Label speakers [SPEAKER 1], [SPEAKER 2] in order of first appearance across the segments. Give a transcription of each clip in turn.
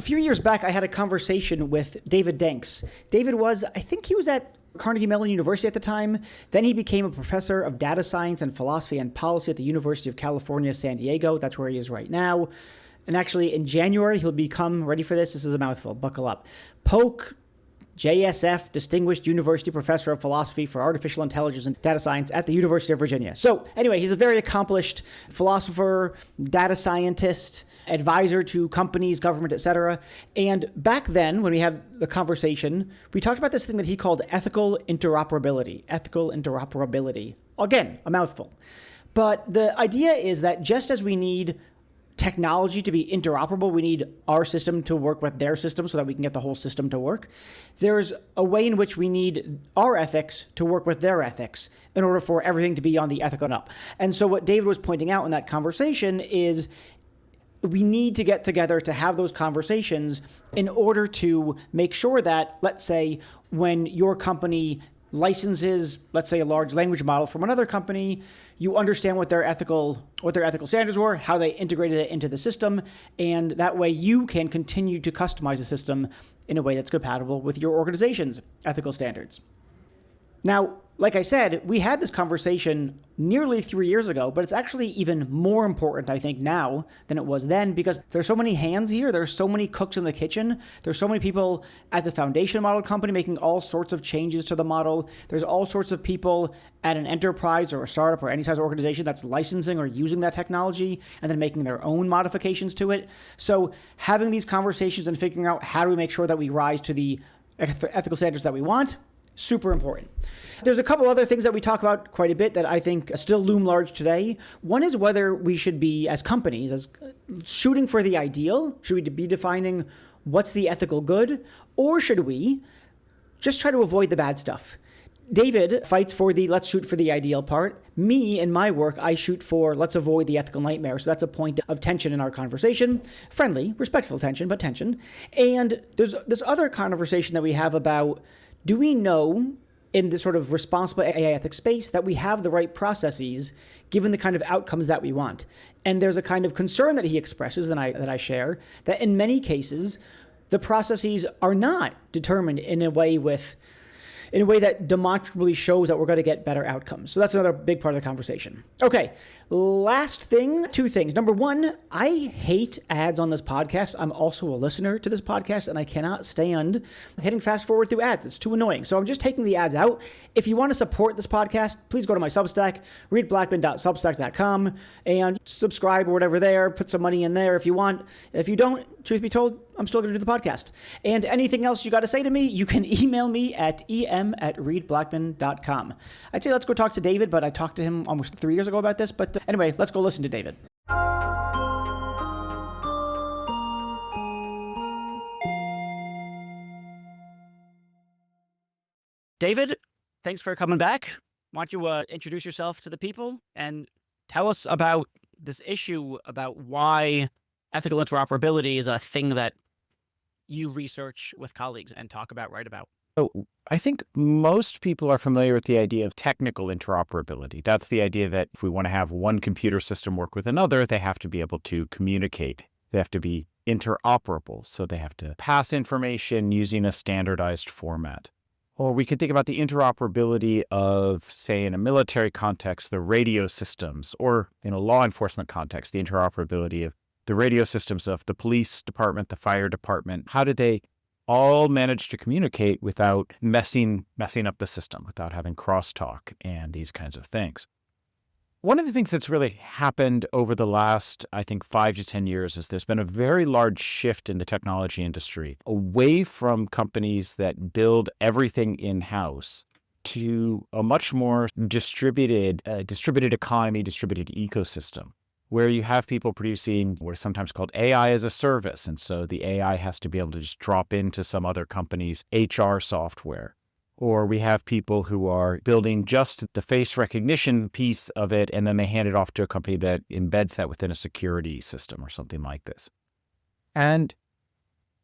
[SPEAKER 1] few years back, I had a conversation with David Danks. David I think he was at Carnegie Mellon University at the time. Then he became a professor of data science and philosophy and policy at the University of California, San Diego. That's where he is right now. And actually, in January, he'll become, ready for this? This is a mouthful, buckle up, JSF Distinguished University Professor of Philosophy for Artificial Intelligence and Data Science at the University of Virginia. So anyway, he's a very accomplished philosopher, data scientist, advisor to companies, government, etc. And back then, when we had the conversation, we talked about this thing that he called ethical interoperability. Ethical interoperability. Again, a mouthful. But the idea is that just as we need technology to be interoperable, we need our system to work with their system so that we can get the whole system to work. There's a way in which we need our ethics to work with their ethics in order for everything to be on the ethical up. And so what David was pointing out in that conversation is we need to get together to have those conversations in order to make sure that, let's say, when your company licenses, let's say, a large language model from another company, you understand what their ethical standards were, how they integrated it into the system, and that way you can continue to customize the system in a way that's compatible with your organization's ethical standards. Now, like I said, we had this conversation nearly 3 years ago, but it's actually even more important, I think, now than it was then, because there's so many hands here. There's so many cooks in the kitchen. There's so many people at the foundation model company making all sorts of changes to the model. There's all sorts of people at an enterprise or a startup or any size organization that's licensing or using that technology and then making their own modifications to it. So having these conversations and figuring out how do we make sure that we rise to the ethical standards that we want, super important. There's a couple other things that we talk about quite a bit that I think still loom large today. One is whether we should be, as companies, as shooting for the ideal. Should we be defining what's the ethical good? Or should we just try to avoid the bad stuff? David fights for the let's shoot for the ideal part. Me, in my work, I shoot for let's avoid the ethical nightmare. So that's a point of tension in our conversation. Friendly, respectful tension, but tension. And there's this other conversation that we have about, do we know in this sort of responsible AI ethics space that we have the right processes given the kind of outcomes that we want? And there's a kind of concern that he expresses that I share, that in many cases, the processes are not determined in a way that demonstrably shows that we're going to get better outcomes. So that's another big part of the conversation. Okay, last thing, two things. Number one, I hate ads on this podcast. I'm also a listener to this podcast, and I cannot stand hitting fast forward through ads. It's too annoying. So I'm just taking the ads out. If you want to support this podcast, please go to my Substack, reedblackman.substack.com, and subscribe or whatever there. Put some money in there if you want. If you don't, truth be told, I'm still going to do the podcast. And anything else you got to say to me, you can email me at em@reedblackman.com. I'd say let's go talk to David, but I talked to him almost 3 years ago about this. But anyway, let's go listen to David. David, thanks for coming back. Why don't you introduce yourself to the people and tell us about this issue about why ethical interoperability is a thing that you research with colleagues and talk about, write about.
[SPEAKER 2] So I think most people are familiar with the idea of technical interoperability. That's the idea that if we want to have one computer system work with another, they have to be able to communicate. They have to be interoperable. So they have to pass information using a standardized format. Or we could think about the interoperability of, say, in a military context, the radio systems, or in a law enforcement context, the interoperability of the radio systems of the police department, the fire department. How did they all manage to communicate without messing up the system, without having crosstalk and these kinds of things? One of the things that's really happened over the last, I think, 5 to 10 years is there's been a very large shift in the technology industry away from companies that build everything in-house to a much more distributed economy, distributed ecosystem, where you have people producing what is sometimes called AI as a service. And so the AI has to be able to just drop into some other company's HR software. Or we have people who are building just the face recognition piece of it, and then they hand it off to a company that embeds that within a security system or something like this. And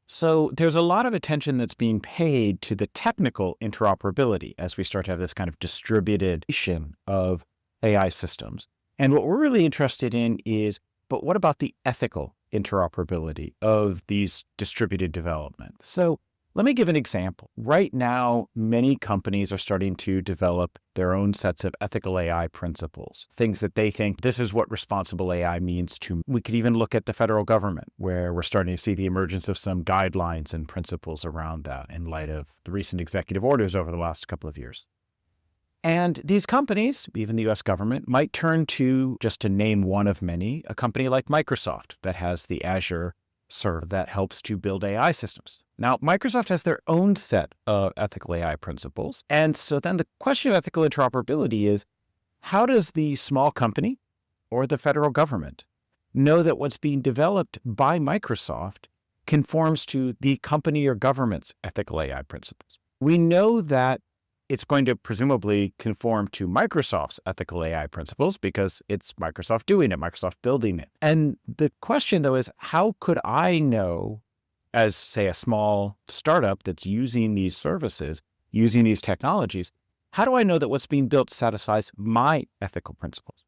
[SPEAKER 2] so there's a lot of attention that's being paid to the technical interoperability as we start to have this kind of distribution of AI systems. And what we're really interested in is, but what about the ethical interoperability of these distributed development. So let me give an example. Right now, many companies are starting to develop their own sets of ethical AI principles, things that they think this is what responsible AI means to me. We could even look at the federal government, where we're starting to see the emergence of some guidelines and principles around that in light of the recent executive orders over the last couple of years. And these companies, even the US government, might turn to, just to name one of many, a company like Microsoft that has the Azure server that helps to build AI systems. Now, Microsoft has their own set of ethical AI principles. And so then the question of ethical interoperability is, how does the small company or the federal government know that what's being developed by Microsoft conforms to the company or government's ethical AI principles? We know that it's going to presumably conform to Microsoft's ethical AI principles because it's Microsoft doing it, Microsoft building it. And the question, though, is how could I know, as, say, a small startup that's using these services, using these technologies, how do I know that what's being built satisfies my ethical principles?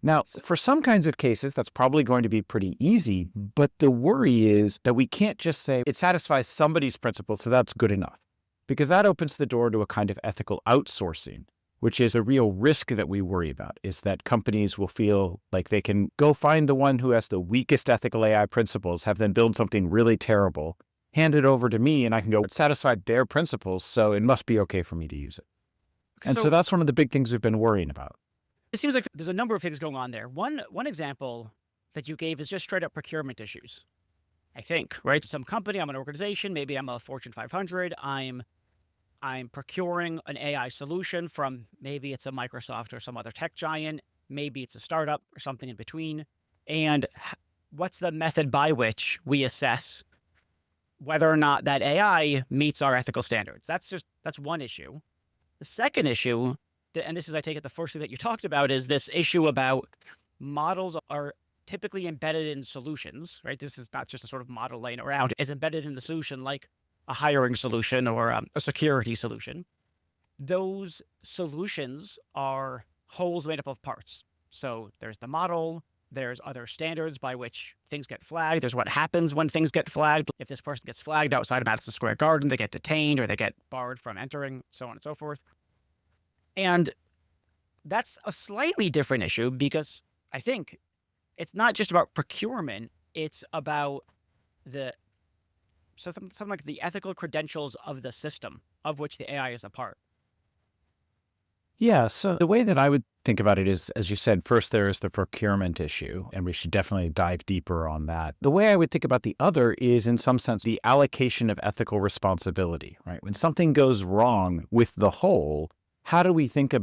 [SPEAKER 2] Now, for some kinds of cases, that's probably going to be pretty easy, but the worry is that we can't just say it satisfies somebody's principles, so that's good enough. Because that opens the door to a kind of ethical outsourcing, which is a real risk that we worry about, is that companies will feel like they can go find the one who has the weakest ethical AI principles, have them build something really terrible, hand it over to me, and I can go, it satisfied their principles, so it must be okay for me to use it. And so that's one of the big things we've been worrying about.
[SPEAKER 1] It seems like there's a number of things going on there. One example that you gave is just straight up procurement issues, I think, right? Some company, I'm an organization, maybe I'm a Fortune 500, I'm procuring an AI solution from, maybe it's a Microsoft or some other tech giant, maybe it's a startup or something in between. And what's the method by which we assess whether or not that AI meets our ethical standards? That's one issue. The second issue, and this is, I take it, the first thing that you talked about, is this issue about models are typically embedded in solutions, right? This is not just a sort of model laying around. It's embedded in the solution, like a hiring solution or a security solution. Those solutions are wholes made up of parts. So there's the model, there's other standards by which things get flagged. There's what happens when things get flagged. If this person gets flagged outside of Madison Square Garden, they get detained or they get barred from entering, so on and so forth. And that's a slightly different issue because I think it's not just about procurement, it's about something like the ethical credentials of the system of which the AI is a part.
[SPEAKER 2] Yeah, so the way that I would think about it is, as you said, first there is the procurement issue, and we should definitely dive deeper on that. The way I would think about the other is, in some sense, the allocation of ethical responsibility, right? When something goes wrong with the whole, how do we think of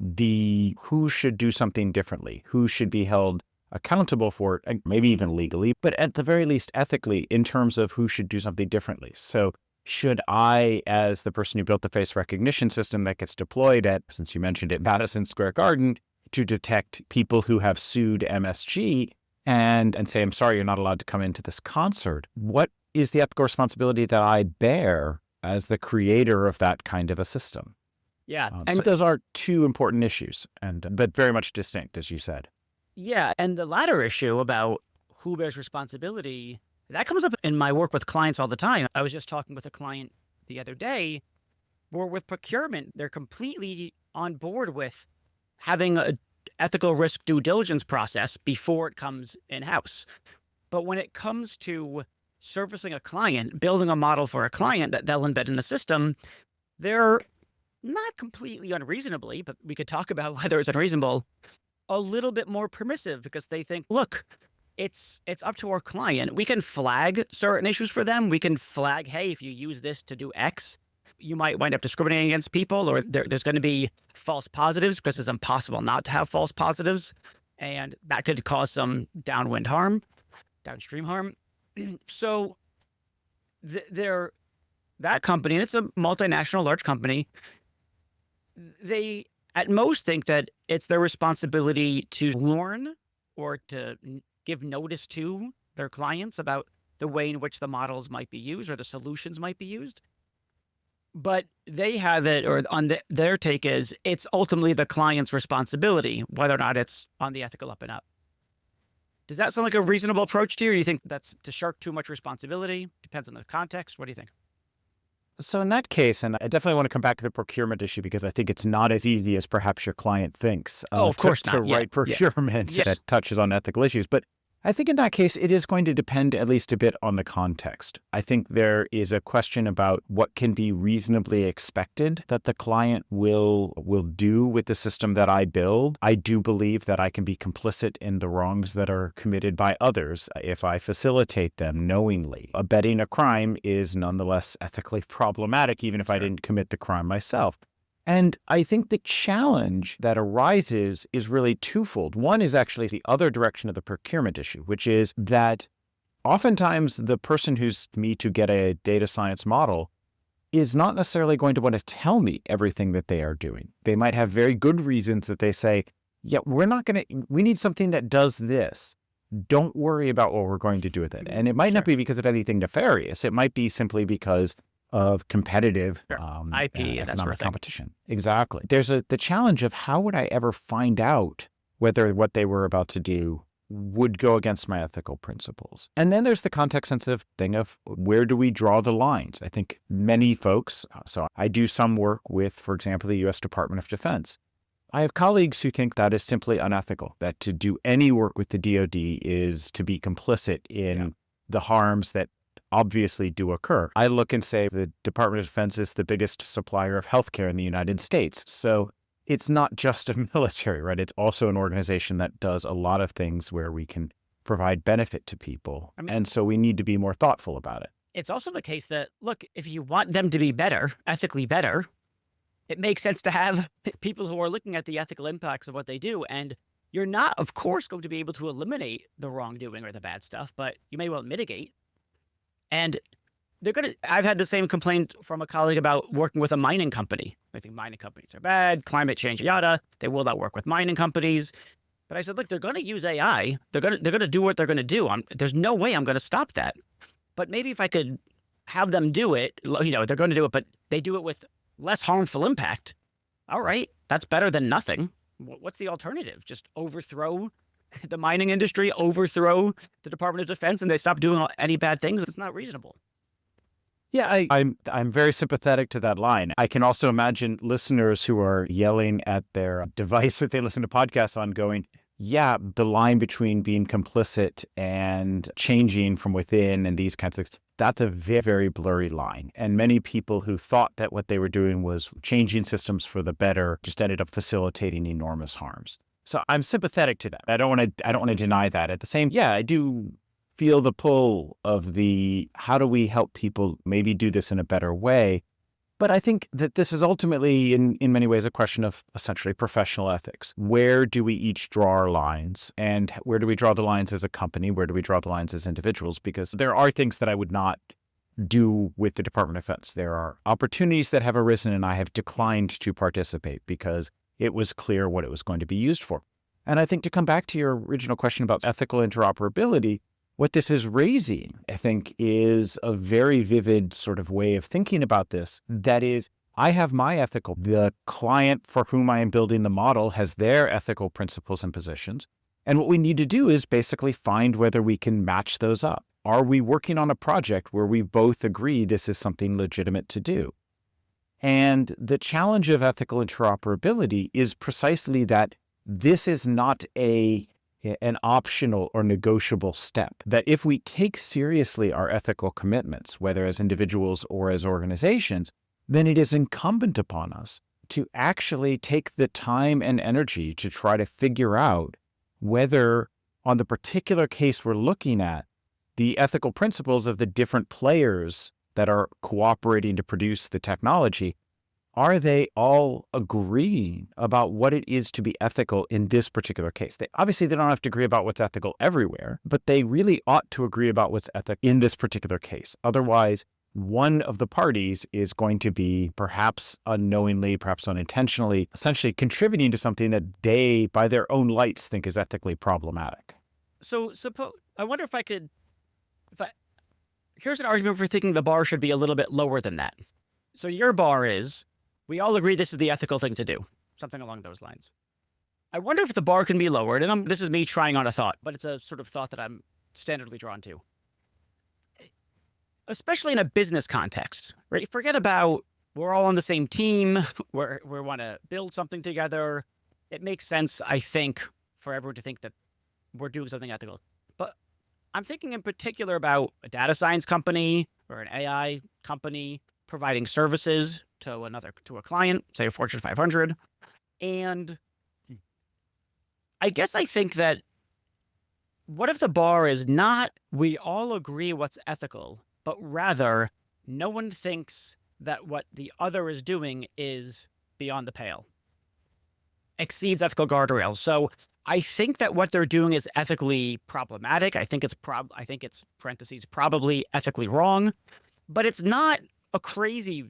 [SPEAKER 2] who should do something differently? Who should be held accountable for it, maybe even legally, but at the very least ethically, in terms of who should do something differently. So should I, as the person who built the face recognition system that gets deployed at, since you mentioned it, Madison Square Garden, to detect people who have sued MSG and say, I'm sorry, you're not allowed to come into this concert. What is the ethical responsibility that I bear as the creator of that kind of a system?
[SPEAKER 1] Yeah.
[SPEAKER 2] And so those are two important issues, but very much distinct, as you said.
[SPEAKER 1] Yeah, and the latter issue about who bears responsibility, that comes up in my work with clients all the time. I was just talking with a client the other day where with procurement, they're completely on board with having an ethical risk due diligence process before it comes in-house. But when it comes to servicing a client, building a model for a client that they'll embed in the system, they're not completely unreasonably, but we could talk about whether it's unreasonable, a little bit more permissive because they think, look, it's up to our client. We can flag certain issues for them. We can flag, hey, if you use this to do X, you might wind up discriminating against people, or there's going to be false positives because it's impossible not to have false positives. And that could cause some downstream harm. So that company, and it's a multinational large company, they at most think that it's their responsibility to warn or to give notice to their clients about the way in which the models might be used or the solutions might be used. But they have it, or their take is, it's ultimately the client's responsibility, whether or not it's on the ethical up and up. Does that sound like a reasonable approach to you? Or do you think that's to shirk too much responsibility? Depends on the context. What do you think?
[SPEAKER 2] So in that case, and I definitely want to come back to the procurement issue because I think it's not as easy as perhaps your client thinks
[SPEAKER 1] Oh, of course
[SPEAKER 2] to
[SPEAKER 1] not.
[SPEAKER 2] write procurement
[SPEAKER 1] Yes.
[SPEAKER 2] that touches on ethical issues. But I think in that case, it is going to depend at least a bit on the context. I think there is a question about what can be reasonably expected that the client will do with the system that I build. I do believe that I can be complicit in the wrongs that are committed by others if I facilitate them knowingly. Abetting a crime is nonetheless ethically problematic, even if I didn't commit the crime myself. And I think the challenge that arises is really twofold. One is actually the other direction of the procurement issue, which is that oftentimes the person who's me to get a data science model is not necessarily going to want to tell me everything that they are doing. They might have very good reasons that they say, yeah, we need something that does this. Don't worry about what we're going to do with it. And it might not be because of anything nefarious. It might be simply because of competitive
[SPEAKER 1] IP and that
[SPEAKER 2] economic
[SPEAKER 1] sort of thing.
[SPEAKER 2] competition. Exactly. There's the challenge of how would I ever find out whether what they were about to do would go against my ethical principles. And then there's the context-sensitive thing of where do we draw the lines? I think many folks, so I do some work with, for example, the U.S. Department of Defense. I have colleagues who think that is simply unethical, that to do any work with the DoD is to be complicit in the harms that obviously do occur. I look and say the Department of Defense is the biggest supplier of healthcare in the United States. So it's not just a military, right? It's also an organization that does a lot of things where we can provide benefit to people. And so we need to be more thoughtful about it.
[SPEAKER 1] It's also the case that, look, if you want them to be better, ethically better, it makes sense to have people who are looking at the ethical impacts of what they do. And you're not, of course, going to be able to eliminate the wrongdoing or the bad stuff, but you may well mitigate. And I've had the same complaint from a colleague about working with a mining company. I think mining companies are bad, climate change, yada. They will not work with mining companies. But I said, look, they're going to use AI. They're going to do what they're going to do. There's no way I'm going to stop that. But maybe if I could have them do it, they're going to do it, but they do it with less harmful impact. All right, that's better than nothing. What's the alternative? Just overthrow the mining industry, overthrow the Department of Defense, and they stop doing any bad things? It's not reasonable.
[SPEAKER 2] Yeah, I'm very sympathetic to that line. I can also imagine listeners who are yelling at their device that they listen to podcasts on going, yeah, the line between being complicit and changing from within and these kinds of things, that's a very, very blurry line. And many people who thought that what they were doing was changing systems for the better just ended up facilitating enormous harms. So I'm sympathetic to that. I don't want to deny that. At the same, I do feel the pull of the how do we help people maybe do this in a better way. But I think that this is ultimately, in many ways, a question of essentially professional ethics. Where do we each draw our lines? And where do we draw the lines as a company? Where do we draw the lines as individuals? Because there are things that I would not do with the Department of Defense. There are opportunities that have arisen and I have declined to participate because it was clear what it was going to be used for. And I think to come back to your original question about ethical interoperability, what this is raising, I think, is a very vivid sort of way of thinking about this. That is, I have my ethical. The client for whom I am building the model has their ethical principles and positions. And what we need to do is basically find whether we can match those up. Are we working on a project where we both agree this is something legitimate to do? And the challenge of ethical interoperability is precisely that this is not an optional or negotiable step. That if we take seriously our ethical commitments, whether as individuals or as organizations, then it is incumbent upon us to actually take the time and energy to try to figure out whether, on the particular case we're looking at, the ethical principles of the different players that are cooperating to produce the technology, are they all agreeing about what it is to be ethical in this particular case? They don't have to agree about what's ethical everywhere, but they really ought to agree about what's ethical in this particular case. Otherwise, one of the parties is going to be perhaps unknowingly, perhaps unintentionally, essentially contributing to something that they, by their own lights, think is ethically problematic.
[SPEAKER 1] So I wonder if here's an argument for thinking the bar should be a little bit lower than that. So your bar is, we all agree this is the ethical thing to do, something along those lines. I wonder if the bar can be lowered. And this is me trying on a thought, but it's a sort of thought that I'm standardly drawn to. Especially in a business context, right? Forget about we're all on the same team. We want to build something together. It makes sense, I think, for everyone to think that we're doing something ethical. But I'm thinking in particular about a data science company or an AI company providing services to a client, say a Fortune 500. And I guess I think that what if the bar is not we all agree what's ethical, but rather no one thinks that what the other is doing is beyond the pale, exceeds ethical guardrails. So I think that what they're doing is ethically problematic. I think it's parentheses probably ethically wrong, but it's not a crazy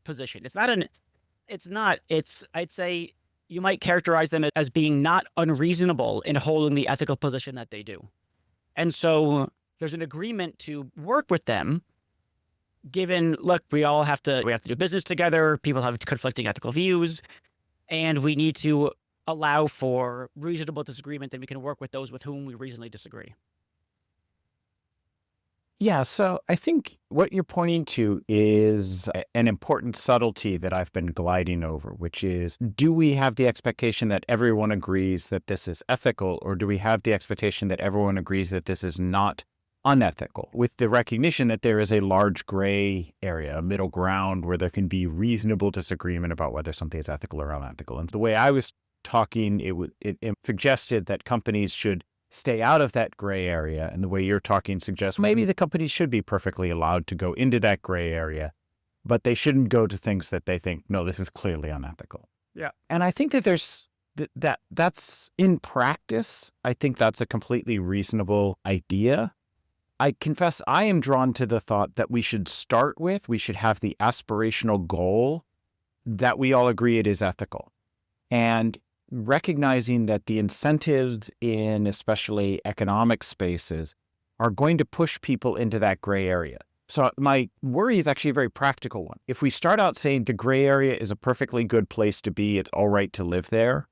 [SPEAKER 1] position. I'd say you might characterize them as being not unreasonable in holding the ethical position that they do. And so there's an agreement to work with them given, look, we have to do business together. People have conflicting ethical views, and we need to allow for reasonable disagreement, then we can work with those with whom we reasonably disagree.
[SPEAKER 2] Yeah, so I think what you're pointing to is an important subtlety that I've been gliding over, which is, do we have the expectation that everyone agrees that this is ethical, or do we have the expectation that everyone agrees that this is not unethical, with the recognition that there is a large gray area, a middle ground where there can be reasonable disagreement about whether something is ethical or unethical? And the way I was talking, it suggested that companies should stay out of that gray area. And the way you're talking suggests maybe the companies should be perfectly allowed to go into that gray area, but they shouldn't go to things that they think, no, this is clearly unethical.
[SPEAKER 1] Yeah.
[SPEAKER 2] And I think that there's that's in practice, I think that's a completely reasonable idea. I confess I am drawn to the thought that we should have the aspirational goal that we all agree it is ethical. And recognizing that the incentives in especially economic spaces are going to push people into that gray area. So my worry is actually a very practical one. If we start out saying the gray area is a perfectly good place to be, it's all right to live there,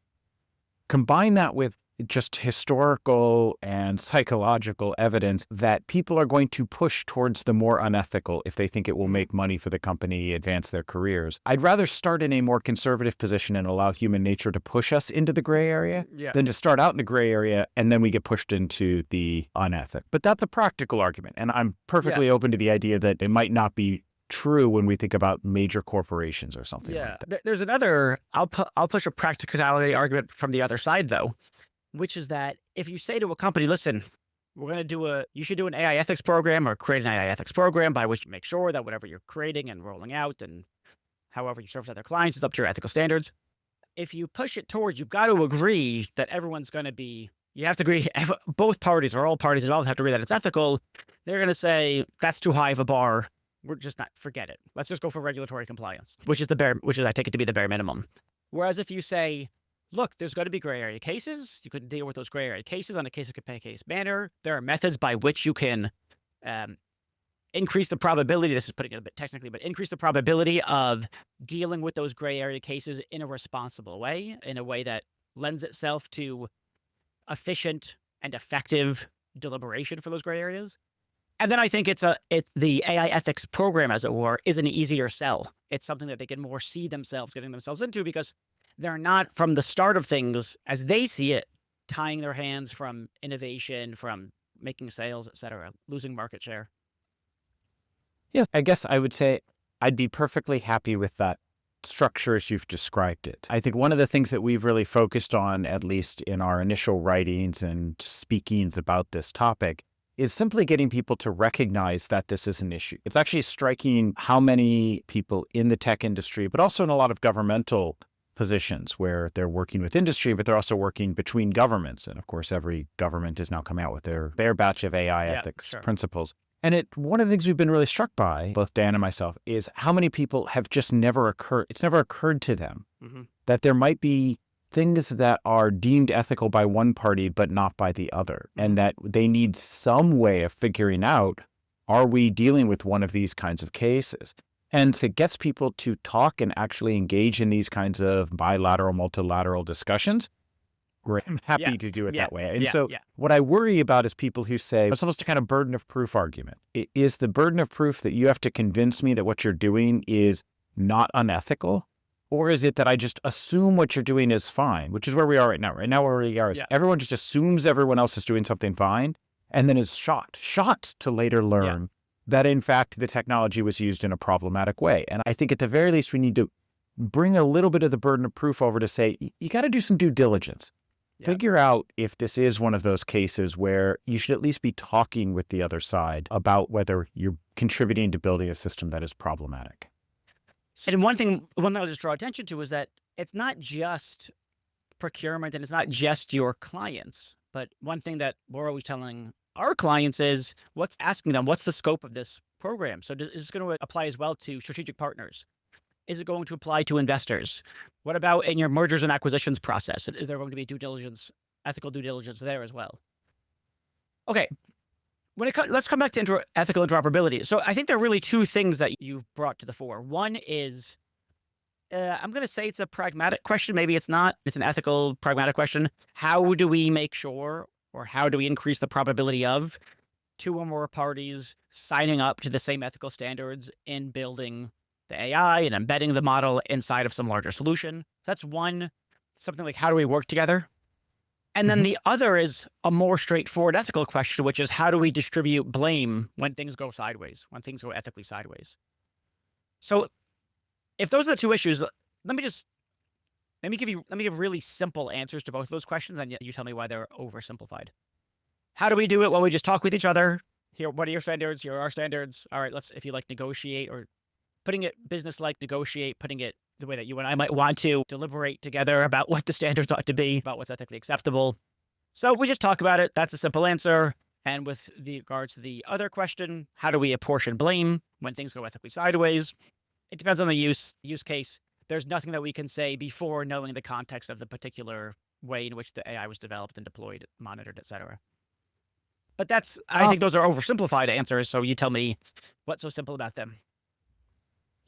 [SPEAKER 2] combine that with just historical and psychological evidence that people are going to push towards the more unethical if they think it will make money for the company, advance their careers. I'd rather start in a more conservative position and allow human nature to push us into the gray area than to start out in the gray area and then we get pushed into the unethical. But that's a practical argument. And I'm perfectly open to the idea that it might not be true when we think about major corporations or something like that.
[SPEAKER 1] There's another, I'll push a practicality argument from the other side though, which is that if you say to a company, listen, you should do an AI ethics program or create an AI ethics program by which you make sure that whatever you're creating and rolling out and however you service other clients is up to your ethical standards. If you push it towards, you've got to agree that you have to agree, both parties or all parties involved have to agree that it's ethical. They're going to say, that's too high of a bar. We're just not, forget it. Let's just go for regulatory compliance, which is I take it to be the bare minimum. Whereas if you say, look, there's going to be gray area cases. You can deal with those gray area cases on a case-by-case manner. There are methods by which you can increase the probability, this is putting it a bit technically, but increase the probability of dealing with those gray area cases in a responsible way, in a way that lends itself to efficient and effective deliberation for those gray areas. And then I think the AI ethics program, as it were, is an easier sell. It's something that they can more see themselves getting themselves into because they're not, from the start of things, as they see it, tying their hands from innovation, from making sales, et cetera, losing market share.
[SPEAKER 2] Yes, I guess I would say I'd be perfectly happy with that structure as you've described it. I think one of the things that we've really focused on, at least in our initial writings and speakings about this topic, is simply getting people to recognize that this is an issue. It's actually striking how many people in the tech industry, but also in a lot of governmental positions where they're working with industry, but they're also working between governments. And of course, every government has now come out with their batch of AI ethics principles. And one of the things we've been really struck by, both Dan and myself, is how many people have just it's never occurred to them that there might be things that are deemed ethical by one party, but not by the other. And that they need some way of figuring out, are we dealing with one of these kinds of cases? And it gets people to talk and actually engage in these kinds of bilateral, multilateral discussions. great. I'm happy
[SPEAKER 1] Yeah.
[SPEAKER 2] to do it
[SPEAKER 1] Yeah.
[SPEAKER 2] that way. And
[SPEAKER 1] Yeah.
[SPEAKER 2] so
[SPEAKER 1] Yeah.
[SPEAKER 2] what I worry about is people who say, it's almost a kind of burden of proof argument. It is the burden of proof that you have to convince me that what you're doing is not unethical? Or is it that I just assume what you're doing is fine, which is where we are right now. Right now where we are is everyone just assumes everyone else is doing something fine and then is shocked to later learn that in fact the technology was used in a problematic way. And I think at the very least we need to bring a little bit of the burden of proof over to say, you got to do some due diligence. Figure out if this is one of those cases where you should at least be talking with the other side about whether you're contributing to building a system that is problematic.
[SPEAKER 1] And one thing I'll just draw attention to is that it's not just procurement and it's not just your clients. But one thing that we're always telling our clients is asking them, what's the scope of this program? So is this going to apply as well to strategic partners? Is it going to apply to investors? What about in your mergers and acquisitions process? Is there going to be ethical due diligence there as well? Okay. Let's come back to ethical interoperability. So I think there are really two things that you've brought to the fore. One is, I'm going to say it's a pragmatic question. Maybe it's not. It's an ethical, pragmatic question. How do we make sure, or how do we increase the probability of two or more parties signing up to the same ethical standards in building the AI and embedding the model inside of some larger solution? That's one, something like, how do we work together? And then the other is a more straightforward ethical question, which is how do we distribute blame when things go sideways, when things go ethically sideways? So if those are the two issues, let me give really simple answers to both of those questions, and you tell me why they're oversimplified. How do we do it? Well, we just talk with each other. Here, what are your standards? Here are our standards. All right, if you like, negotiate, or putting it business-like, negotiate, putting it the way that you and I might want to deliberate together about what the standards ought to be, about what's ethically acceptable. So we just talk about it. That's a simple answer. And with regards to the other question, how do we apportion blame when things go ethically sideways? It depends on the use case. There's nothing that we can say before knowing the context of the particular way in which the AI was developed and deployed, monitored, etc. But I think those are oversimplified answers. So you tell me what's so simple about them.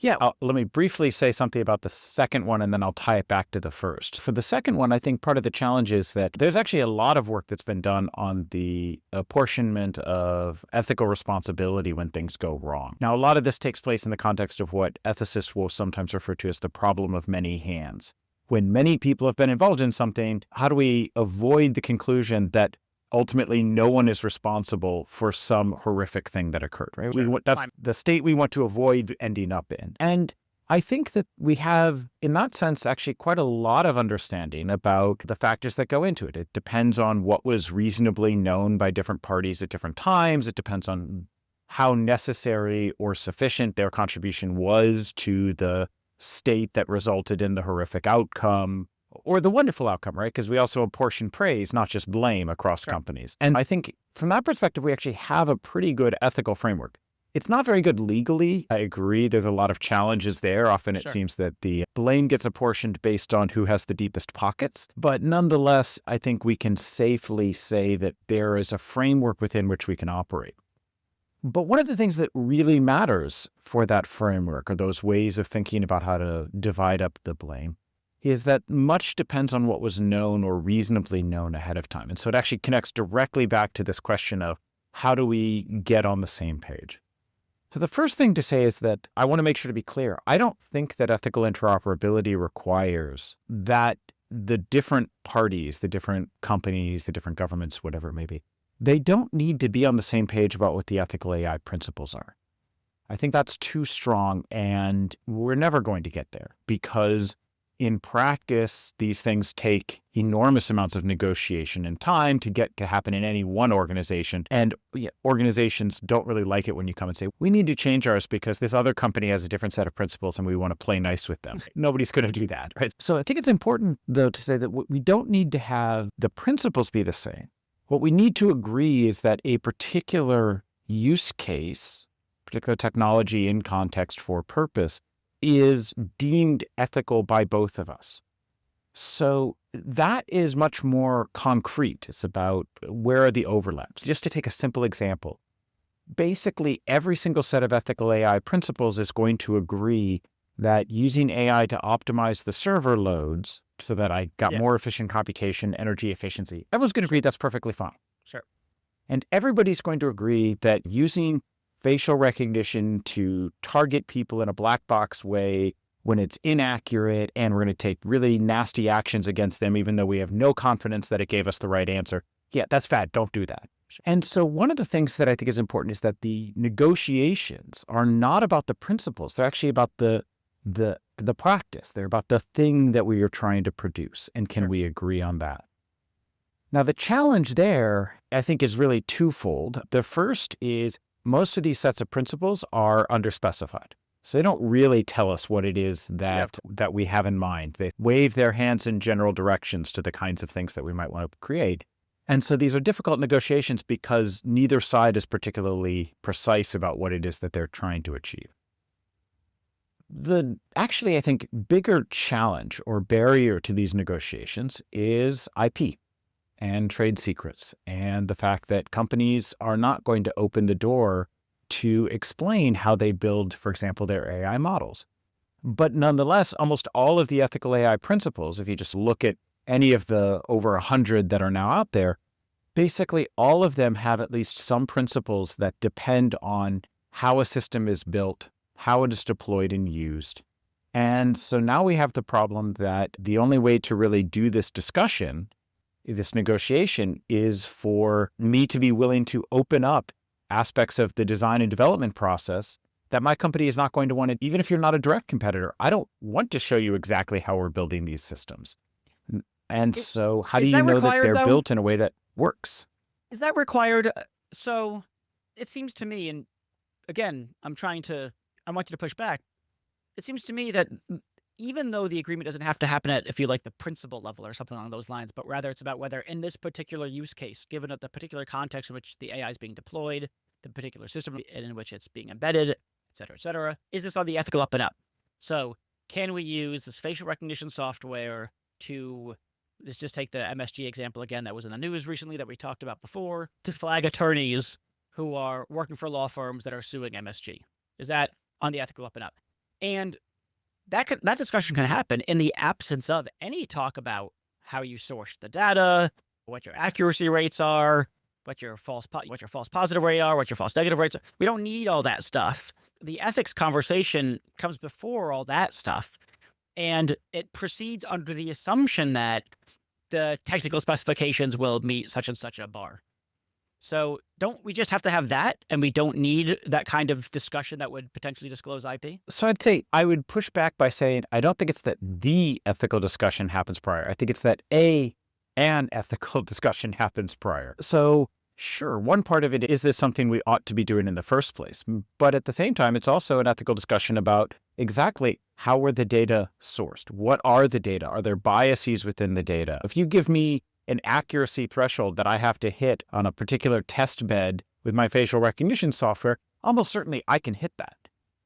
[SPEAKER 2] Yeah, let me briefly say something about the second one, and then I'll tie it back to the first. For the second one, I think part of the challenge is that there's actually a lot of work that's been done on the apportionment of ethical responsibility when things go wrong. Now, a lot of this takes place in the context of what ethicists will sometimes refer to as the problem of many hands. When many people have been involved in something, how do we avoid the conclusion that ultimately no one is responsible for some horrific thing that occurred, right?
[SPEAKER 1] Sure.
[SPEAKER 2] That's the state we want to avoid ending up in. And I think that we have, in that sense, actually quite a lot of understanding about the factors that go into it. It depends on what was reasonably known by different parties at different times. It depends on how necessary or sufficient their contribution was to the state that resulted in the horrific outcome, or the wonderful outcome, right? Because we also apportion praise, not just blame, across companies. And I think from that perspective, we actually have a pretty good ethical framework. It's not very good legally. I agree. There's a lot of challenges there. Often it seems that the blame gets apportioned based on who has the deepest pockets. But nonetheless, I think we can safely say that there is a framework within which we can operate. But one of the things that really matters for that framework, or those ways of thinking about how to divide up the blame, is that much depends on what was known or reasonably known ahead of time. And so it actually connects directly back to this question of how do we get on the same page? So the first thing to say is that I want to make sure to be clear. I don't think that ethical interoperability requires that the different parties, the different companies, the different governments, whatever it may be, they don't need to be on the same page about what the ethical AI principles are. I think that's too strong, and we're never going to get there because in practice, these things take enormous amounts of negotiation and time to get to happen in any one organization. And organizations don't really like it when you come and say, we need to change ours because this other company has a different set of principles and we want to play nice with them. Nobody's going to do that, right? So I think it's important, though, to say that we don't need to have the principles be the same. What we need to agree is that a particular use case, particular technology in context for purpose, is deemed ethical by both of us. So that is much more concrete. It's about where are the overlaps. Just to take a simple example, basically every single set of ethical AI principles is going to agree that using AI to optimize the server loads so that I got
[SPEAKER 1] Yeah.
[SPEAKER 2] more efficient computation, energy efficiency, everyone's going to agree that's perfectly fine.
[SPEAKER 1] Sure.
[SPEAKER 2] And everybody's going to agree that using facial recognition to target people in a black box way when it's inaccurate and we're going to take really nasty actions against them, even though we have no confidence that it gave us the right answer. Yeah, that's bad. Don't do that.
[SPEAKER 1] Sure.
[SPEAKER 2] And so one of the things that I think is important is that the negotiations are not about the principles. They're actually about the practice. They're about the thing that we are trying to produce. And can
[SPEAKER 1] Sure.
[SPEAKER 2] we agree on that? Now, the challenge there, I think, is really twofold. The first is most of these sets of principles are underspecified. So they don't really tell us what it is that we have in mind. They wave their hands in general directions to the kinds of things that we might want to create. And so these are difficult negotiations because neither side is particularly precise about what it is that they're trying to achieve. Actually, I think, bigger challenge or barrier to these negotiations is IP and trade secrets, and the fact that companies are not going to open the door to explain how they build, for example, their AI models. But nonetheless, almost all of the ethical AI principles, if you just look at any of the over 100 that are now out there, basically all of them have at least some principles that depend on how a system is built, how it is deployed and used. And so now we have the problem that the only way to really do this discussion, this negotiation, is for me to be willing to open up aspects of the design and development process that my company is not going to want to, even if you're not a direct competitor. I don't want to show you exactly how we're building these systems. And so how do you know that they're built in a way that works?
[SPEAKER 1] Is that required? So it seems to me, and again, I want you to push back. It seems to me that even though the agreement doesn't have to happen at, if you like, the principal level or something along those lines, but rather it's about whether in this particular use case, given the particular context in which the AI is being deployed, the particular system in which it's being embedded, et cetera, is this on the ethical up and up? So can we use this facial recognition software to, let's just take the MSG example again that was in the news recently that we talked about before, to flag attorneys who are working for law firms that are suing MSG? Is that on the ethical up and up? And that discussion can happen in the absence of any talk about how you sourced the data, what your accuracy rates are, what your false positive rate are, what your false negative rates are. We don't need all that stuff. The ethics conversation comes before all that stuff, and it proceeds under the assumption that the technical specifications will meet such and such a bar. So don't we just have to have that, and we don't need that kind of discussion that would potentially disclose IP?
[SPEAKER 2] So I'd say I would push back by saying I don't think it's that the ethical discussion happens prior. I think it's that an ethical discussion happens prior. So sure, one part of it is this something we ought to be doing in the first place? But at the same time, it's also an ethical discussion about exactly how were the data sourced? What are the data? Are there biases within the data? If you give me an accuracy threshold that I have to hit on a particular test bed with my facial recognition software, almost certainly I can hit that.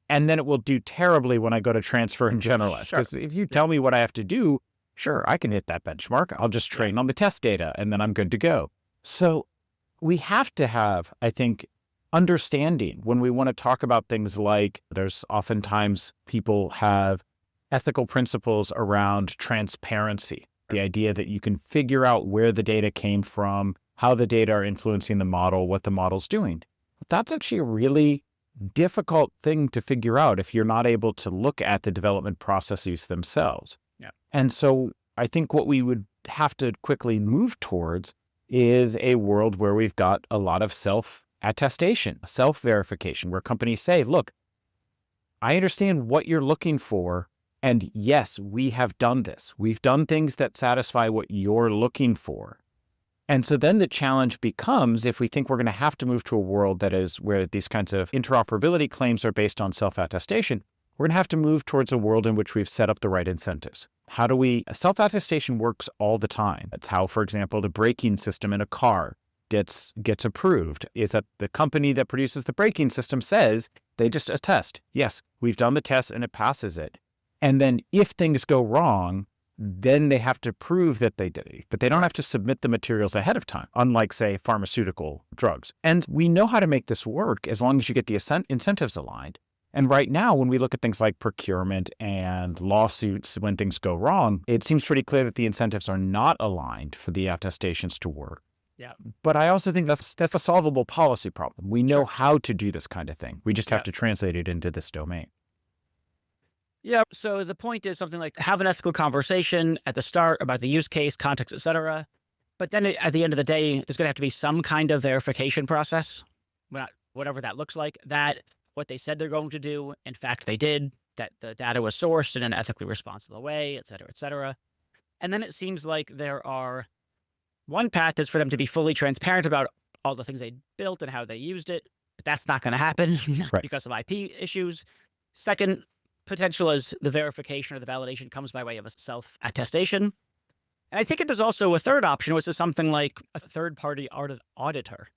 [SPEAKER 2] And then it will do terribly when I go to transfer and generalize.
[SPEAKER 1] Sure.
[SPEAKER 2] Because if you tell me what I have to do, sure, I can hit that benchmark. I'll just train on the test data and then I'm good to go. So we have to have, I think, understanding when we want to talk about things like there's oftentimes people have ethical principles around transparency. The idea that you can figure out where the data came from, how the data are influencing the model, what the model's doing. But that's actually a really difficult thing to figure out if you're not able to look at the development processes themselves.
[SPEAKER 1] Yeah.
[SPEAKER 2] And so I think what we would have to quickly move towards is a world where we've got a lot of self-attestation, self-verification, where companies say, look, I understand what you're looking for. And yes, we have done this. We've done things that satisfy what you're looking for. And so then the challenge becomes, if we think we're going to have to move to a world that is where these kinds of interoperability claims are based on self-attestation, we're going to have to move towards a world in which we've set up the right incentives. Self-attestation works all the time. That's how, for example, the braking system in a car gets approved, is that the company that produces the braking system says, they just attest, yes, we've done the test and it passes it. And then if things go wrong, then they have to prove that they did it. But they don't have to submit the materials ahead of time, unlike, say, pharmaceutical drugs. And we know how to make this work as long as you get the incentives aligned. And right now, when we look at things like procurement and lawsuits when things go wrong, it seems pretty clear that the incentives are not aligned for the attestations to work.
[SPEAKER 1] Yeah.
[SPEAKER 2] But I also think that's a solvable policy problem. We know
[SPEAKER 1] Sure.
[SPEAKER 2] how to do this kind of thing. We just have
[SPEAKER 1] Yeah.
[SPEAKER 2] to translate it into this domain.
[SPEAKER 1] Yeah. So the point is something like have an ethical conversation at the start about the use case, context, etc. But then at the end of the day, there's going to have to be some kind of verification process, whatever that looks like, that what they said they're going to do, in fact, they did, that the data was sourced in an ethically responsible way, et cetera, et cetera. And then it seems like one path is for them to be fully transparent about all the things they built and how they used it. But that's not going to happen
[SPEAKER 2] Right.
[SPEAKER 1] because of IP issues. Second potential is the verification or the validation comes by way of a self-attestation. And I think there's also a third option, which is something like a third-party auditor,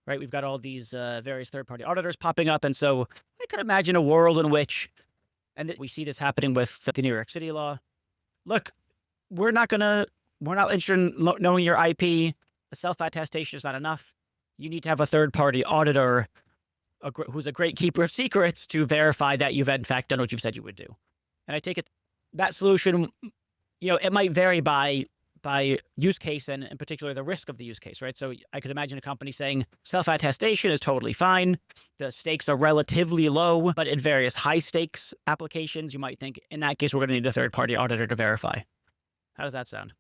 [SPEAKER 1] right? We've got all these various third-party auditors popping up. And so I can imagine a world in which, and we see this happening with the New York City law. Look, we're not interested in knowing your IP. A self-attestation is not enough. You need to have a third-party auditor who's a great keeper of secrets to verify that you've in fact done what you've said you would do. And I take it that solution, it might vary by use case and in particular the risk of the use case, right? So I could imagine a company saying self-attestation is totally fine. The stakes are relatively low, but in various high stakes applications, you might think in that case, we're going to need a third-party auditor to verify. How does that sound?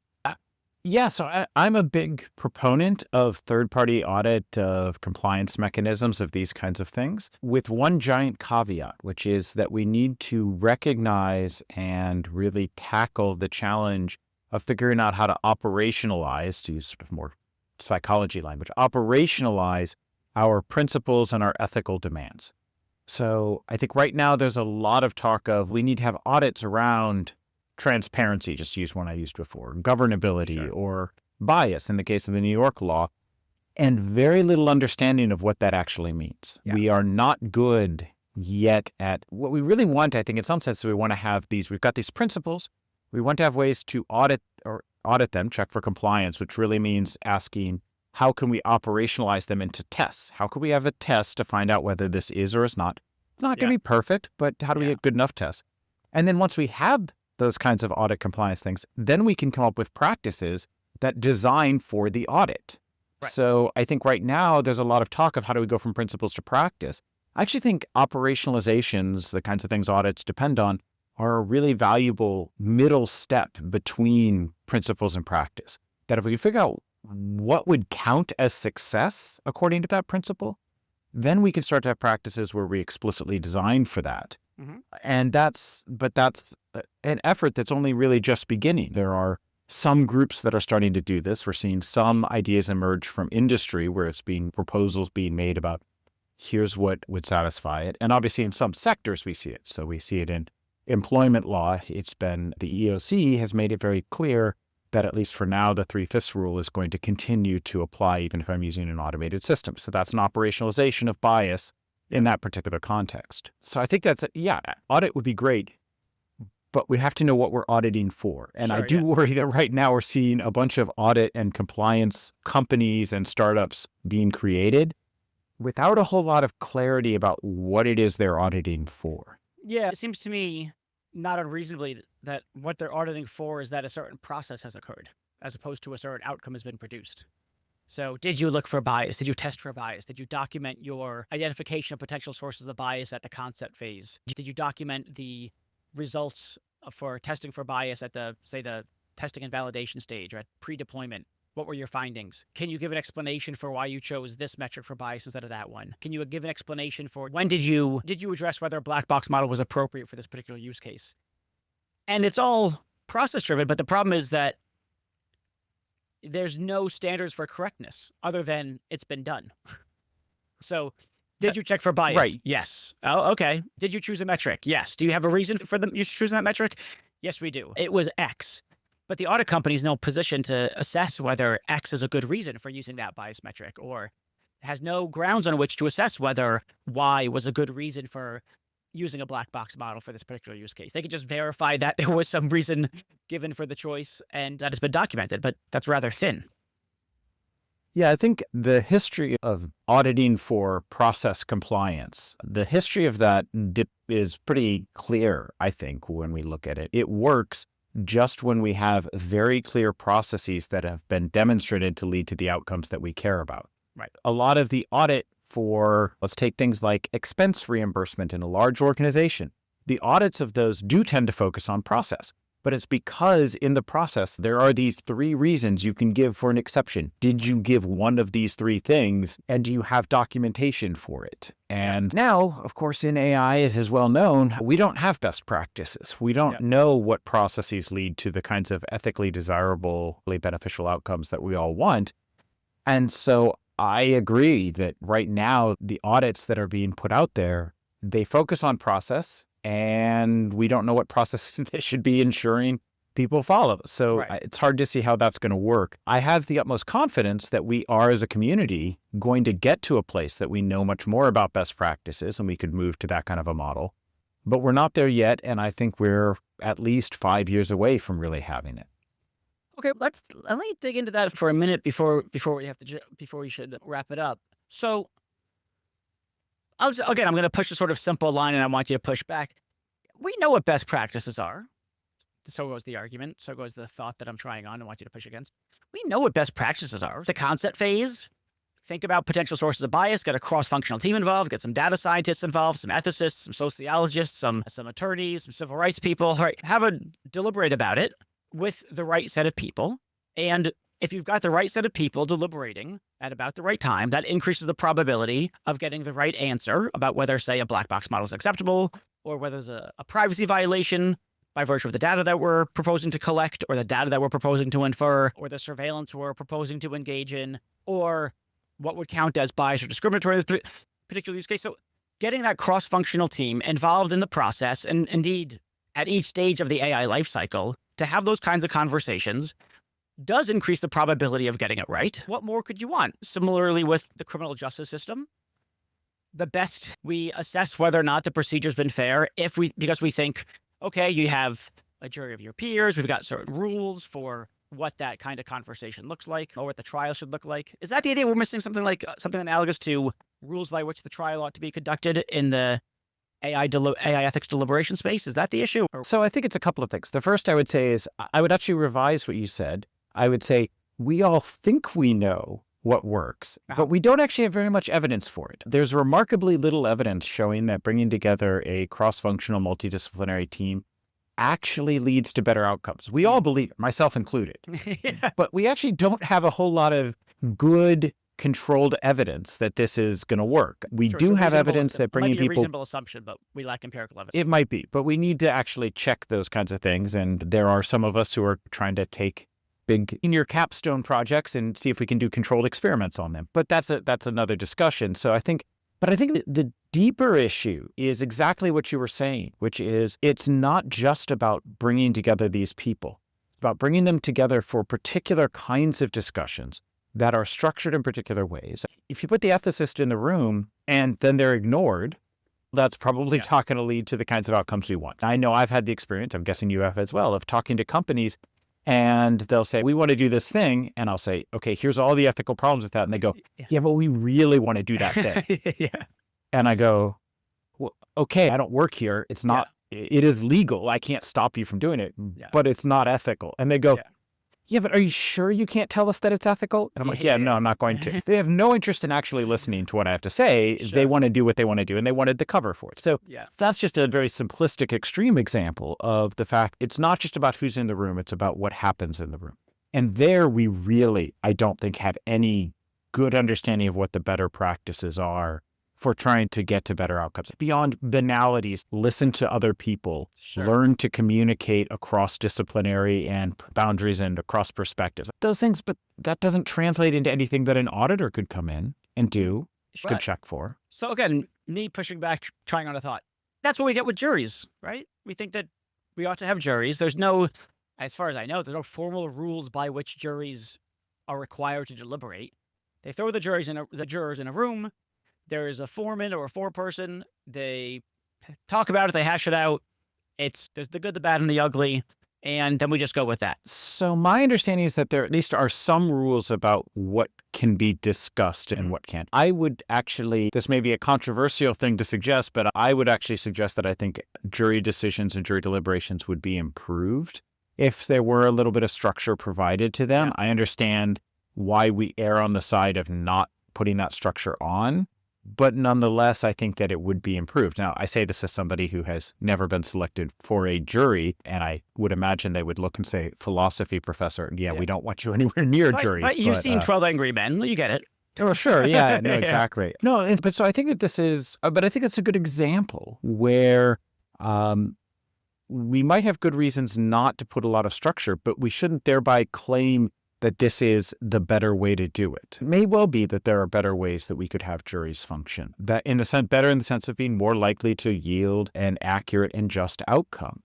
[SPEAKER 2] Yeah, so I'm a big proponent of third-party audit, of compliance mechanisms, of these kinds of things, with one giant caveat, which is that we need to recognize and really tackle the challenge of figuring out how to operationalize, to use sort of more psychology language, operationalize our principles and our ethical demands. So I think right now there's a lot of talk of we need to have audits around transparency, just to use one I used before, governability,
[SPEAKER 1] Sure.
[SPEAKER 2] or bias in the case of the New York law, and very little understanding of what that actually means.
[SPEAKER 1] Yeah.
[SPEAKER 2] We are not good yet at what we really want. I think in some sense we want to have we've got these principles. We want to have ways to audit them, check for compliance, which really means asking, how can we operationalize them into tests? How can we have a test to find out whether this is or is not? It's not going to be perfect, but how do we get good enough tests? And then once we have those kinds of audit compliance things, then we can come up with practices that design for the audit.
[SPEAKER 1] Right.
[SPEAKER 2] So I think right now there's a lot of talk of how do we go from principles to practice. I actually think operationalizations, the kinds of things audits depend on, are a really valuable middle step between principles and practice. That if we figure out what would count as success according to that principle, then we can start to have practices where we explicitly design for that.
[SPEAKER 1] Mm-hmm.
[SPEAKER 2] And that's an effort that's only really just beginning. There are some groups that are starting to do this. We're seeing some ideas emerge from industry where proposals being made about here's what would satisfy it. And obviously in some sectors we see it. So we see it in employment law. The EEOC has made it very clear that at least for now, the 3/5 rule is going to continue to apply even if I'm using an automated system. So that's an operationalization of bias in that particular context. So I think audit would be great, but we have to know what we're auditing for. And I do worry that right now we're seeing a bunch of audit and compliance companies and startups being created without a whole lot of clarity about what it is they're auditing for.
[SPEAKER 1] Yeah, it seems to me not unreasonably that what they're auditing for is that a certain process has occurred as opposed to a certain outcome has been produced. So did you look for bias? Did you test for bias? Did you document your identification of potential sources of bias at the concept phase? Did you document the results for testing for bias at the testing and validation stage or at pre-deployment? What were your findings? Can you give an explanation for why you chose this metric for bias instead of that one? Can you give an explanation for when did you address whether a black box model was appropriate for this particular use case? And it's all process driven, but the problem is that there's no standards for correctness other than it's been done. So did you check for bias?
[SPEAKER 2] Right.
[SPEAKER 1] Yes. Oh, okay. Did you choose a metric? Yes. Do you have a reason for you choosing that metric? Yes, we do. It was X. But the audit company is no position to assess whether X is a good reason for using that bias metric or has no grounds on which to assess whether Y was a good reason for using a black box model for this particular use case. They could just verify that there was some reason given for the choice and that has been documented, but that's rather thin.
[SPEAKER 2] Yeah, I think the history of auditing for process compliance, the history of that is pretty clear, I think, when we look at it. It works just when we have very clear processes that have been demonstrated to lead to the outcomes that we care about.
[SPEAKER 1] Right.
[SPEAKER 2] A lot of the audit for, let's take things like expense reimbursement in a large organization. The audits of those do tend to focus on process. But it's because in the process, there are these 3 reasons you can give for an exception. Did you give one of these 3 things? And do you have documentation for it? And now, of course, in AI, it is well known, we don't have best practices. We don't know what processes lead to the kinds of ethically desirable, beneficial outcomes that we all want. And so I agree that right now, the audits that are being put out there, they focus on process. And we don't know what process they should be ensuring people follow. So it's hard to see how that's going to work. I have the utmost confidence that we are, as a community, going to get to a place that we know much more about best practices and we could move to that kind of a model. But we're not there yet. And I think we're at least 5 years away from really having it.
[SPEAKER 1] Okay, let me dig into that for a minute before we should wrap it up. So I'm going to push a sort of simple line, and I want you to push back. We know what best practices are. So goes the argument. So goes the thought that I'm trying on and want you to push against. We know what best practices are. The concept phase, think about potential sources of bias, get a cross-functional team involved, get some data scientists involved, some ethicists, some sociologists, some attorneys, some civil rights people. Right, have a deliberate about it with the right set of people. And if you've got the right set of people deliberating at about the right time, that increases the probability of getting the right answer about whether, say, a black box model is acceptable or whether there's a privacy violation by virtue of the data that we're proposing to collect or the data that we're proposing to infer or the surveillance we're proposing to engage in or what would count as bias or discriminatory in this particular use case. So getting that cross-functional team involved in the process and indeed at each stage of the AI lifecycle to have those kinds of conversations does increase the probability of getting it right. What more could you want? Similarly with the criminal justice system, the best we assess whether or not the procedure's been fair because we think, okay, you have a jury of your peers, we've got certain rules for what that kind of conversation looks like or what the trial should look like. Is that the idea? We're missing something like something analogous to rules by which the trial ought to be conducted in the AI ethics deliberation space? Is that the issue?
[SPEAKER 2] So I think it's a couple of things. The first I would say is I would actually revise what you said. I would say we all think we know what works, but we don't actually have very much evidence for it. There's remarkably little evidence showing that bringing together a cross-functional multidisciplinary team actually leads to better outcomes. We all believe it, myself included, but we actually don't have a whole lot of good controlled evidence that this is going to work. We do have evidence that bringing people... It might be a reasonable
[SPEAKER 1] assumption, but we lack empirical evidence.
[SPEAKER 2] It might be, but we need to actually check those kinds of things. And there are some of us who are trying to take big in your capstone projects and see if we can do controlled experiments on them. But that's another discussion. So I think the deeper issue is exactly what you were saying, which is it's not just about bringing together these people. It's about bringing them together for particular kinds of discussions that are structured in particular ways. If you put the ethicist in the room and then they're ignored, that's probably not going to lead to the kinds of outcomes we want. I know I've had the experience, I'm guessing you have as well, of talking to companies and they'll say, we want to do this thing. And I'll say, okay, here's all the ethical problems with that. And they go, yeah, but we really want to do that thing. And I go, well, okay, I don't work here. It's not, it is legal. I can't stop you from doing it, but it's not ethical. And they go, yeah, but are you sure you can't tell us that it's ethical? And I'm like, no, I'm not going to. They have no interest in actually listening to what I have to say. Sure. They want to do what they want to do, and they wanted the cover for it. So that's just a very simplistic, extreme example of the fact it's not just about who's in the room, it's about what happens in the room. And there we really, I don't think, have any good understanding of what the better practices are for trying to get to better outcomes. Beyond banalities, listen to other people, learn to communicate across disciplinary and boundaries and across perspectives. Those things, but that doesn't translate into anything that an auditor could come in and do, could check for.
[SPEAKER 1] So again, me pushing back, trying on a thought. That's what we get with juries, right? We think that we ought to have juries. There's no, as far as I know, there's no formal rules by which juries are required to deliberate. They throw the jurors in a room. There is a foreman or a foreperson. They talk about it. They hash it out. There's the good, the bad, and the ugly.
[SPEAKER 3] and then we just go with that?
[SPEAKER 2] So my understanding is that there at least are some rules about what can be discussed and what can't. I would actually, this may be a controversial thing to suggest, but I would actually suggest that I think jury decisions and jury deliberations would be improved if there were a little bit of structure provided to them. I understand why we err on the side of not putting that structure on, but nonetheless, I think that it would be improved. Now, I say this as somebody who has never been selected for a jury, and I would imagine they would look and say, philosophy professor, we don't want you anywhere near a jury.
[SPEAKER 3] But you've seen 12 Angry Men, you get it.
[SPEAKER 2] Oh, sure. Yeah, no, exactly. No, but so I think that this is, but I think it's a good example where we might have good reasons not to put a lot of structure, but we shouldn't thereby claim that this is the better way to do it. It may well be that there are better ways that we could have juries function, that in a sense, better in the sense of being more likely to yield an accurate and just outcome.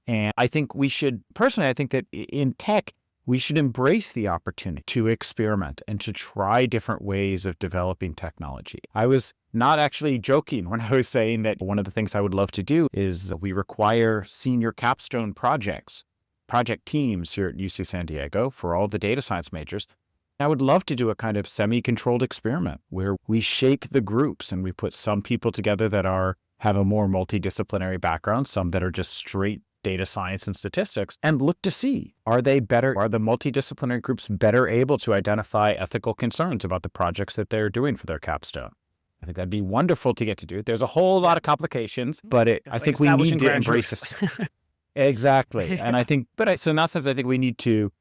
[SPEAKER 2] And I think we should, personally, I think that in tech, we should embrace the opportunity to experiment and to try different ways of developing technology. I was not actually joking when I was saying that one of the things I would love to do is we require senior capstone project teams here at UC San Diego for all the data science majors. I would love to do a kind of semi-controlled experiment where we shake the groups and we put some people together that have a more multidisciplinary background, some that are just straight data science and statistics, and look to see, are the multidisciplinary groups better able to identify ethical concerns about the projects that they're doing for their capstone? I think that'd be wonderful to get to do. There's a whole lot of complications, but I think we need to embrace it. Exactly. And I think, so in that sense, I think we need to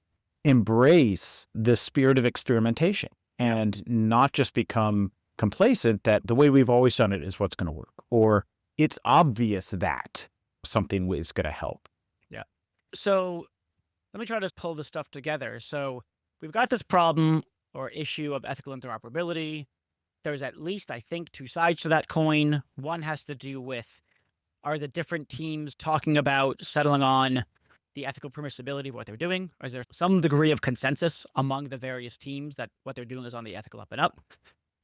[SPEAKER 2] embrace the spirit of experimentation and not just become complacent that the way we've always done it is what's going to work, or it's obvious that something is going to help.
[SPEAKER 3] Yeah. So let me try to pull this stuff together. So we've got this problem or issue of ethical interoperability. There's at least, I think, two sides to that coin. One has to do with, are the different teams talking about settling on the ethical permissibility of what they're doing? Or is there some degree of consensus among the various teams that what they're doing is on the ethical up and up?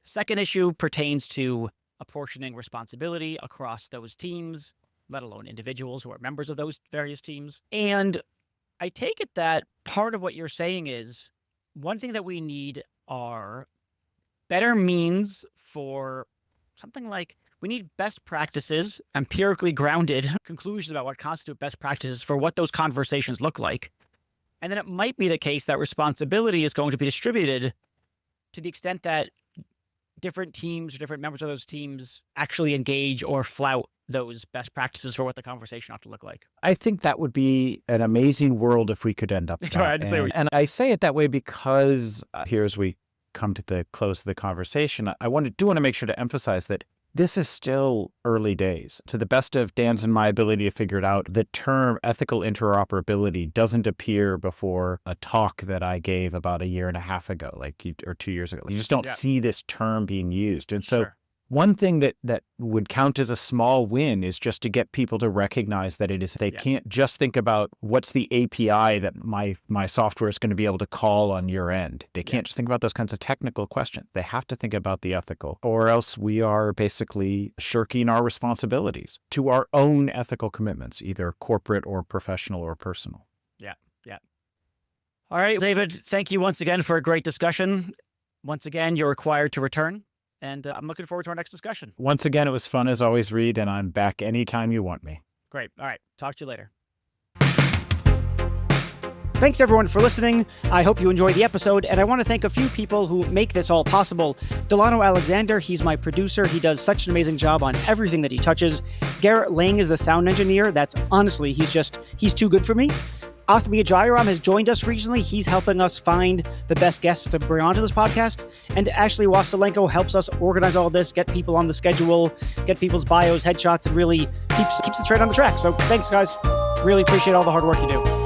[SPEAKER 3] Second issue pertains to apportioning responsibility across those teams, let alone individuals who are members of those various teams. And I take it that part of what you're saying is one thing that we need are better means for something like, we need best practices, empirically grounded conclusions about what constitute best practices for what those conversations look like. And then it might be the case that responsibility is going to be distributed to the extent that different teams or different members of those teams actually engage or flout those best practices for what the conversation ought to look like.
[SPEAKER 2] I think that would be an amazing world if we could end up that. And I say it that way because here as we come to the close of the conversation, I do want to make sure to emphasize that this is still early days. To the best of Dan's and my ability to figure it out, the term ethical interoperability doesn't appear before a talk that I gave about a year and a half ago, or 2 years ago. You just don't see this term being used. And so one thing that would count as a small win is just to get people to recognize that they can't just think about what's the API that my software is going to be able to call on your end. They can't just think about those kinds of technical questions. They have to think about the ethical, or else we are basically shirking our responsibilities to our own ethical commitments, either corporate or professional or personal.
[SPEAKER 3] Yeah. All right, David, thank you once again for a great discussion. Once again, you're required to return. And I'm looking forward to our next discussion.
[SPEAKER 2] Once again, it was fun as always, Reed, and I'm back anytime you want me.
[SPEAKER 3] Great. All right. Talk to you later.
[SPEAKER 1] Thanks everyone for listening. I hope you enjoyed the episode, and I want to thank a few people who make this all possible. Delano Alexander, he's my producer. He does such an amazing job on everything that he touches. Garrett Lang is the sound engineer. That's honestly, he's too good for me. Athmia Jairam has joined us recently. He's helping us find the best guests to bring onto this podcast. And Ashley Wassilenko helps us organize all this, get people on the schedule, get people's bios, headshots, and really keeps the train on the track. So thanks, guys. Really appreciate all the hard work you do.